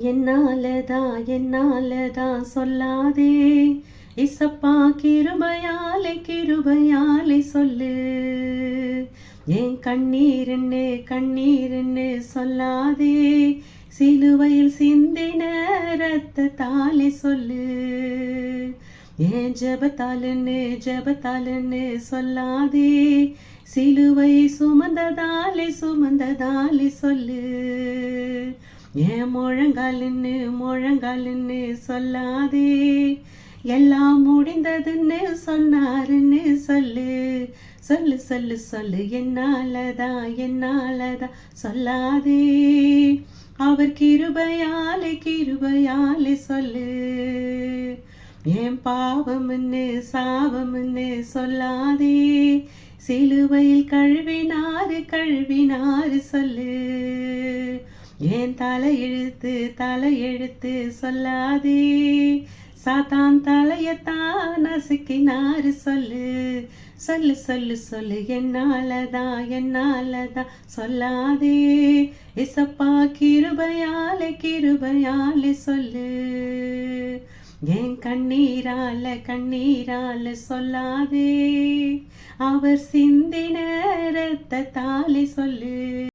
என்னாலதான் சொல்லாதே இசப்பா கிருபையாலே சொல்லு. என் கண்ணீருன்னு சொல்லாதே, சிலுவையில் சிந்தின ரத்தத்தாலே சொல்லு. என் ஜெபத்தாலுன்னு சொல்லாதே, சிலுவை சுமந்ததாலே சொல்லு. என் முழங்காலுன்னு சொல்லாதே, எல்லாம் முடிந்ததுன்னு சொன்னாருன்னு சொல்லு. சொல்லு என்னாலதான் சொல்லாதே, அவர் கிருபையாலே சொல்லு. என் பாவம்னு சாவம்னு சொல்லாதே, சிலுவையில் கழுவினாரு சொல்லு. என் தலையெழுத்து சொல்லாதே, சாத்தான் தலையத்தான் நசுக்கினாரு சொல்லு. சொல்லு என்னாலதான் சொல்லாதே, இசப்பா கிருபையாலே சொல்லு. என் கண்ணீரால சொல்லாதே, அவர் சிந்தின ரத்தத்தாலே சொல்லு.